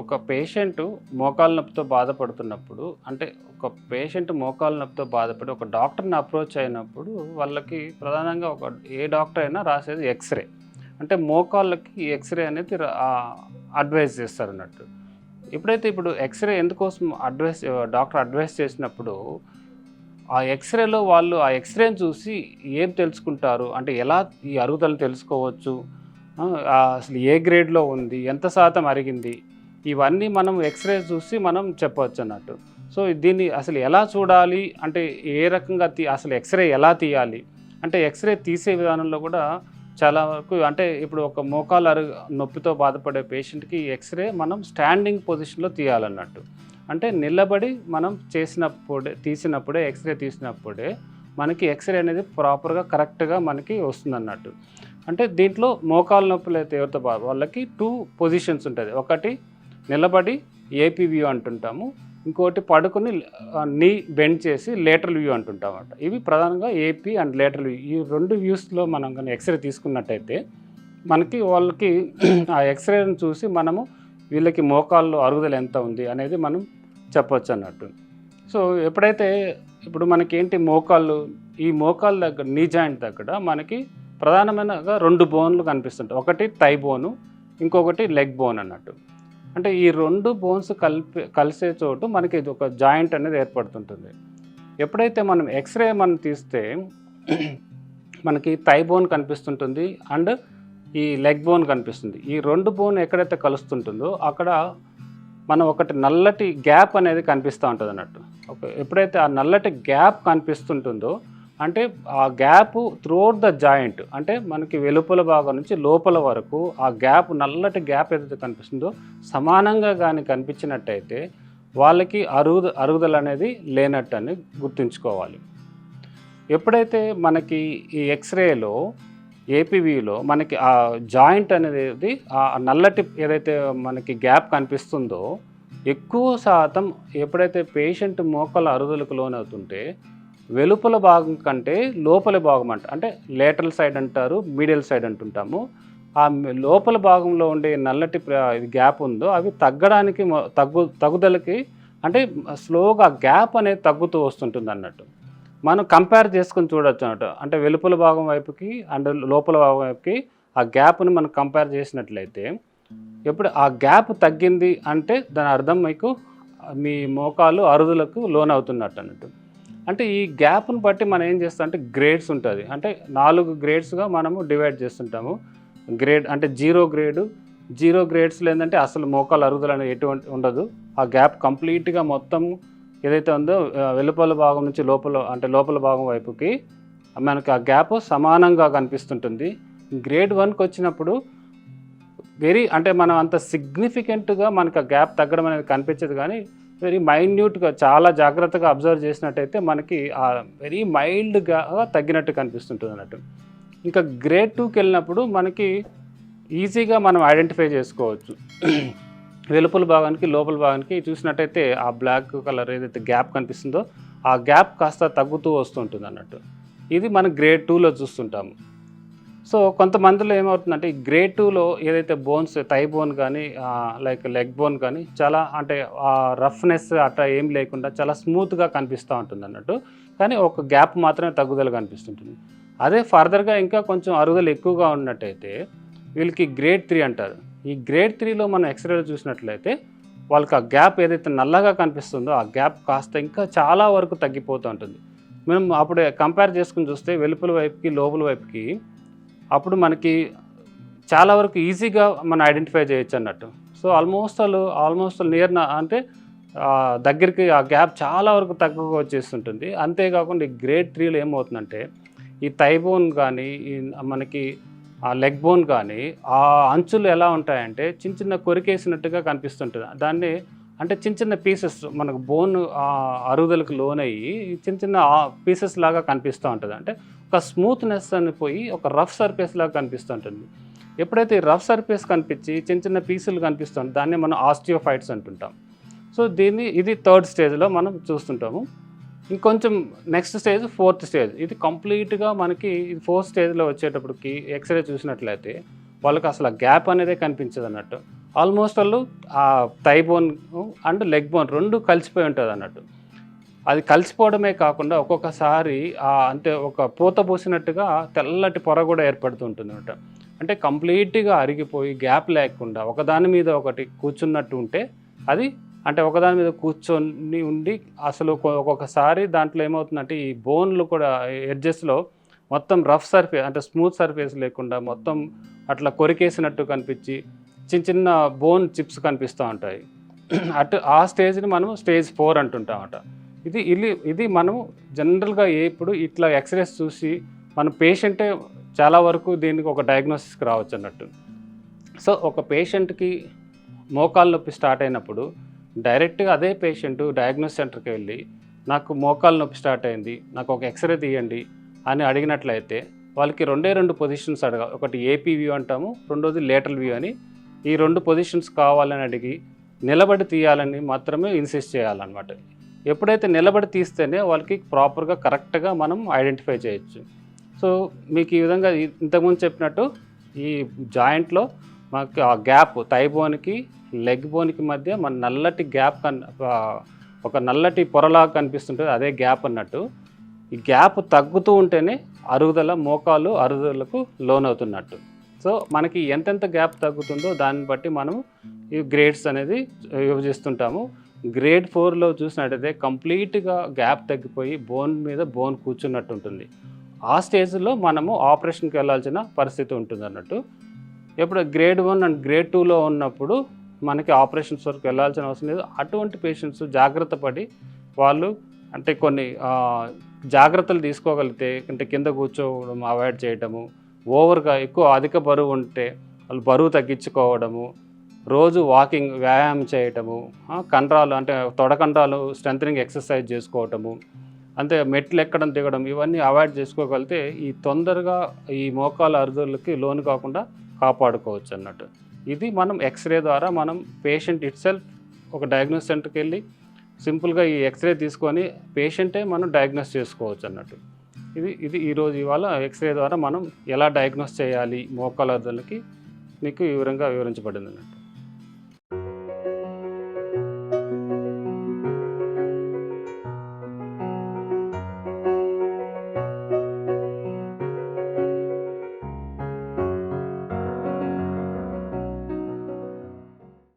ఒక పేషెంట్ మోకాలు నొప్పితో బాధపడుతున్నప్పుడు అంటే ఒక పేషెంట్ మోకాలు నొప్పితో బాధపడి ఒక డాక్టర్ని అప్రోచ్ అయినప్పుడు వాళ్ళకి ప్రధానంగా ఒక ఏ డాక్టర్ అయినా రాసేది ఎక్స్రే. అంటే మోకాళ్ళకి ఎక్స్రే అనేది అడ్వైస్ చేస్తారు అన్నట్టు. ఇప్పుడు ఎక్స్రే ఎందుకోసం డాక్టర్ అడ్వైస్ చేసినప్పుడు ఆ ఎక్స్రేలో వాళ్ళు ఆ ఎక్స్రేని చూసి ఏం తెలుసుకుంటారు అంటే ఎలా ఈ అరుగుదలను తెలుసుకోవచ్చు, అసలు ఏ గ్రేడ్లో ఉంది, ఎంత శాతం అరిగింది, ఇవన్నీ మనం ఎక్స్రే చూసి మనం చెప్పవచ్చు అన్నట్టు. సో దీన్ని అసలు ఎలా చూడాలి అంటే ఏ రకంగా అసలు ఎక్స్రే ఎలా తీయాలి అంటే ఎక్స్రే తీసే విధానంలో కూడా చాలా వరకు అంటే ఇప్పుడు ఒక మోకాలు నొప్పితో బాధపడే పేషెంట్కి ఎక్స్రే మనం స్టాండింగ్ పొజిషన్లో తీయాలన్నట్టు. అంటే నిలబడి మనం తీసినప్పుడే ఎక్స్రే తీసినప్పుడే మనకి ఎక్స్రే అనేది ప్రాపర్గా కరెక్ట్గా మనకి వస్తుందన్నట్టు. అంటే దీంట్లో మోకాలు నొప్పులు అయితే ఎవరితో వాళ్ళకి 2 పొజిషన్స్ ఉంటుంది. ఒకటి నిలబడి ఏపీ వ్యూ అంటుంటాము, ఇంకోటి పడుకుని నీ బెండ్ చేసి లేటరల్ వ్యూ అంటుంటాం అన్నమాట. ఇవి ప్రధానంగా ఏపీ అండ్ లేటరల్ వ్యూ, ఈ 2 వ్యూస్లో మనం కానీ ఎక్స్రే తీసుకున్నట్టయితే వాళ్ళకి ఆ ఎక్స్రేని చూసి మనము వీళ్ళకి మోకాల్లో అరుగుదల ఎంత ఉంది అనేది మనం చెప్పొచ్చు అన్నట్టు. సో ఇప్పుడు మనకేంటి ఈ మోకాళ్ళ దగ్గర నీ జాయింట్ దగ్గర మనకి ప్రధానమైనగా 2 బోన్లు కనిపిస్తుంటాయి. ఒకటి థై బోను, ఇంకొకటి లెగ్ బోన్ అన్నట్టు. అంటే ఈ 2 బోన్స్ కలిసే చోటు మనకి ఇది ఒక జాయింట్ అనేది ఏర్పడుతుంటుంది. ఎప్పుడైతే మనం ఎక్స్రే తీస్తే మనకి థై బోన్ కనిపిస్తుంటుంది అండ్ ఈ లెగ్ బోన్ కనిపిస్తుంది. ఈ 2 బోన్ ఎక్కడైతే కలుస్తుంటుందో అక్కడ ఒకటి నల్లటి గ్యాప్ అనేది కనిపిస్తూ ఉంటుంది అన్నట్టు. ఎప్పుడైతే ఆ నల్లటి గ్యాప్ కనిపిస్తుంటుందో అంటే ఆ గ్యాప్ త్రూఅవుట్ ద జాయింట్ అంటే మనకి వెలుపల భాగం నుంచి లోపల వరకు ఆ నల్లటి గ్యాప్ ఏదైతే కనిపిస్తుందో సమానంగా కానీ కనిపించినట్టయితే వాళ్ళకి అరుగుదల అనేది లేనట్టు అని గుర్తుంచుకోవాలి. ఎప్పుడైతే మనకి ఈ ఎక్స్రేలో ఏపీవీలో మనకి ఆ జాయింట్ అనేది ఆ నల్లటి ఏదైతే మనకి గ్యాప్ కనిపిస్తుందో ఎక్కువ శాతం ఎప్పుడైతే పేషెంట్ మోకాళ్ళ అరుగుదలకు లోనవుతుంటే వెలుపల భాగం కంటే లోపల భాగం అంటే లేటరల్ సైడ్ అంటారు, మీడియల్ సైడ్ అంటుంటాము. ఆ లోపల భాగంలో ఉండే నల్లటి గ్యాప్ ఉందో అవి తగ్గుదలకి అంటే స్లోగా గ్యాప్ అనేది తగ్గుతూ వస్తుంటుంది అన్నట్టు. మనం కంపేర్ చేసుకొని చూడొచ్చు అన్నట్టు. అంటే వెలుపల భాగం వైపుకి అండ్ లోపల భాగం వైపుకి ఆ గ్యాప్ని మనం కంపేర్ చేసినట్లయితే ఎప్పుడు ఆ గ్యాప్ తగ్గింది అంటే దాని అర్థం మీకు మీ మోకాలు అరుగుదలకు లోనవుతున్నట్టు అన్నట్టు. అంటే ఈ గ్యాప్ను బట్టి మనం ఏం చేస్తాం అంటే గ్రేడ్స్ ఉంటుంది. అంటే 4 గ్రేడ్స్గా మనము డివైడ్ చేస్తుంటాము. గ్రేడ్ అంటే 0 గ్రేడ్స్లో ఏంటంటే అసలు మోకాలు అరుగుదల అనేది ఎటువంటి ఉండదు. ఆ గ్యాప్ కంప్లీట్గా మొత్తం ఏదైతే ఉందో వెలుపల భాగం నుంచి లోపల భాగం వైపుకి మనకి ఆ గ్యాప్ సమానంగా కనిపిస్తుంటుంది. గ్రేడ్ 1కి వచ్చినప్పుడు అంటే మనం అంత సిగ్నిఫికెంట్గా మనకు ఆ గ్యాప్ తగ్గడం అనేది కనిపించదు, కానీ వెరీ మైన్యూట్గా చాలా జాగ్రత్తగా అబ్జర్వ్ చేసినట్టయితే మనకి ఆ వెరీ మైల్డ్గా తగ్గినట్టు కనిపిస్తుంటుంది అన్నట్టు. ఇంకా గ్రేడ్ 2కి వెళ్ళినప్పుడు మనకి ఈజీగా మనం ఐడెంటిఫై చేసుకోవచ్చు. వెలుపల భాగానికి లోపల భాగానికి చూసినట్టయితే ఆ బ్లాక్ కలర్ ఏదైతే గ్యాప్ కనిపిస్తుందో ఆ గ్యాప్ కాస్త తగ్గుతూ వస్తుంటుంది అన్నట్టు. ఇది మనం గ్రేడ్ 2లో చూస్తుంటాము. సో కొంతమందిలో ఏమవుతుందంటే ఈ గ్రేడ్ 2లో ఏదైతే బోన్స్ థై బోన్ కానీ లైక్ లెగ్ బోన్ కానీ చాలా అంటే ఆ రఫ్నెస్ అట్లా ఏం లేకుండా చాలా స్మూత్గా కనిపిస్తూ ఉంటుంది అన్నట్టు. కానీ ఒక గ్యాప్ మాత్రమే తగ్గుదల కనిపిస్తుంటుంది. అదే ఫర్దర్గా ఇంకా కొంచెం అరుగుదల ఎక్కువగా ఉన్నట్టయితే వీళ్ళకి గ్రేడ్ 3 అంటారు. ఈ గ్రేడ్ 3లో మనం ఎక్స్రేలో చూసినట్లయితే వాళ్ళకి ఆ గ్యాప్ ఏదైతే నల్లగా కనిపిస్తుందో ఆ గ్యాప్ కాస్త ఇంకా చాలా వరకు తగ్గిపోతూ ఉంటుంది. మనం అప్పుడు కంపేర్ చేసుకుని చూస్తే వెలుపల వైపుకి లోపల వైపుకి అప్పుడు మనకి చాలా వరకు ఈజీగా మనం ఐడెంటిఫై చేయొచ్చు అన్నట్టు. సో ఆల్మోస్ట్ నియర్ అంటే దగ్గరికి ఆ గ్యాప్ చాలా వరకు తక్కువగా వచ్చేస్తుంటుంది. అంతేకాకుండా ఈ గ్రేడ్ 3లో ఏమవుతుందంటే ఈ థై బోన్ కానీ మనకి ఆ లెగ్ బోన్ కానీ ఆ అంచులు ఎలా ఉంటాయంటే చిన్న కొరికేసినట్టుగా కనిపిస్తుంటుంది. దాన్ని అంటే చిన్న పీసెస్ మనకు బోన్ అరుగుదలకు లోనయ్యి చిన్న పీసెస్ లాగా కనిపిస్తూ ఉంటుంది. అంటే ఒక స్మూత్నెస్ అని పోయి ఒక రఫ్ సర్ఫేస్ లాగా కనిపిస్తూ ఉంటుంది. ఎప్పుడైతే రఫ్ సర్ఫేస్ కనిపించి చిన్న పీసులు కనిపిస్తుంది దాన్ని మనం ఆస్టియోఫైట్స్ అంటుంటాం. సో ఇది 3rd స్టేజ్లో మనం చూస్తుంటాము. ఇంకొంచెం నెక్స్ట్ స్టేజ్ 4th స్టేజ్. ఇది కంప్లీట్గా మనకి 4th స్టేజ్లో వచ్చేటప్పటికి ఎక్స్రే చూసినట్లయితే వాళ్ళకి అసలు గ్యాప్ అనేదే కనిపించదు అన్నట్టు. ఆల్మోస్ట్ వాళ్ళు ఆ thigh bone and leg bone 2 కలిసిపోయి ఉంటుంది అన్నట్టు. అది కలిసిపోవడమే కాకుండా ఒక్కొక్కసారి అంటే ఒక పూత పూసినట్టుగా తెల్లటి పొర కూడా ఏర్పడుతూ ఉంటుందన్నమాట. అంటే కంప్లీట్‌గా అరిగిపోయి గ్యాప్ లేకుండా ఒకదాని మీద ఒకటి కూర్చున్నట్టు ఉంటే అది అంటే ఒకదాని మీద కూర్చొని ఉండి అసలు ఒక్కొక్కసారి దాంట్లో ఏమవుతుందంటే ఈ బోన్లు కూడా ఎడ్జెస్‌లో మొత్తం రఫ్ సర్ఫేస్ అంటే స్మూత్ సర్ఫేస్ లేకుండా మొత్తం అట్లా కొరికేసినట్టు కనిపించి చిన్న చిన్న బోన్ చిప్స్ కనిపిస్తూ ఉంటాయి. ఆ స్టేజ్‌ని మనం స్టేజ్ 4 అంటుంటామట. ఇది మనం జనరల్‌గా ఇప్పుడు ఇట్లా ఎక్స్‌రేస్ చూసి మన పేషెంటే చాలా వరకు దీనికి ఒక డయాగ్నోసిస్‌కి రావచ్చు అన్నట్టు. సో ఒక పేషెంట్‌కి మోకాలు నొప్పి స్టార్ట్ అయినప్పుడు డైరెక్ట్‌గా అదే పేషెంట్ డయాగ్నోస్ సెంటర్‌కి వెళ్ళి నాకు మోకాలు నొప్పి స్టార్ట్ అయింది, నాకు ఒక ఎక్స్‌రే తీయండి అని అడిగినట్లయితే వాళ్ళకి 2 పొజిషన్స్ అడగాలి. ఒకటి ఏపీ వ్యూ అంటాము, రెండోది లేటరల్ వ్యూ అని. ఈ 2 పొజిషన్స్ కావాలని అడిగి నిలబడి తీయాలని మాత్రమే ఇన్సిస్ట్ చేయాలన్నమాట. ఎప్పుడైతే నిలబడి తీస్తేనే వాళ్ళకి ప్రాపర్‌గా కరెక్ట్‌గా మనం ఐడెంటిఫై చేయొచ్చు. సో మీకు ఈ విధంగా ఇంతకుముందు చెప్పినట్టు ఈ జాయింట్లో మాకు ఆ గ్యాప్ థై బోన్‌కి, లెగ్ బోన్‌కి మధ్య మన నల్లటి గ్యాప్ ఒక నల్లటి పొరలాగా కనిపిస్తుంటుంది. అదే గ్యాప్ అన్నట్టు. ఈ గ్యాప్ తగ్గుతూ ఉంటేనే మోకాలు అరుగుదలకు లోనవుతున్నట్టు. సో మనకి ఎంతెంత గ్యాప్ తగ్గుతుందో దాన్ని బట్టి మనం ఈ గ్రేడ్స్ అనేది విభజిస్తుంటాము. గ్రేడ్ 4లో చూసినట్టయితే కంప్లీట్‌గా గ్యాప్ తగ్గిపోయి బోన్ మీద బోన్ కూర్చున్నట్టు ఉంటుంది. ఆ స్టేజ్‌లో మనము ఆపరేషన్‌కి వెళ్ళాల్సిన పరిస్థితి ఉంటుందన్నట్టు. ఎప్పుడు గ్రేడ్ 1 అండ్ గ్రేడ్ 2లో ఉన్నప్పుడు మనకి ఆపరేషన్స్ వరకు వెళ్ళాల్సిన అవసరం లేదు. అటువంటి పేషెంట్స్ జాగ్రత్త పడి వాళ్ళు అంటే కొన్ని జాగ్రత్తలు తీసుకోగలిగితే అంటే కింద కూర్చోవడం అవాయిడ్ చేయటము, ఓవర్‌గా అధిక బరువు ఉంటే వాళ్ళు బరువు తగ్గించుకోవడము, రోజు వ్యాయామం చేయటము, కండరాలు అంటే తొడ కండరాలు స్ట్రెంథెనింగ్ ఎక్సర్సైజ్ చేసుకోవటము, అంతే మెట్లు ఎక్కడం దిగడం ఇవన్నీ అవాయిడ్ చేసుకోగలిగితే ఈ తొందరగా ఈ మోకాలు అరుగుదలకి లోను కాకుండా కాపాడుకోవచ్చు అన్నట్టు. ఇది మనం ఎక్స్‌రే ద్వారా మనం పేషెంట్ ఇట్‌సెల్ఫ్ ఒక డయాగ్నోస్ సెంటర్‌కి వెళ్ళి సింపుల్గా ఈ ఎక్స్‌రే తీసుకొని పేషెంటే మనం డయాగ్నోస్ చేసుకోవచ్చు అన్నట్టు. ఇవాళ ఎక్స్‌రే ద్వారా మనం ఎలా డయాగ్నోస్ చేయాలి మోకాలు అరుగుదలకి మీకు వివరంగా వివరించబడింది అన్నట్టు.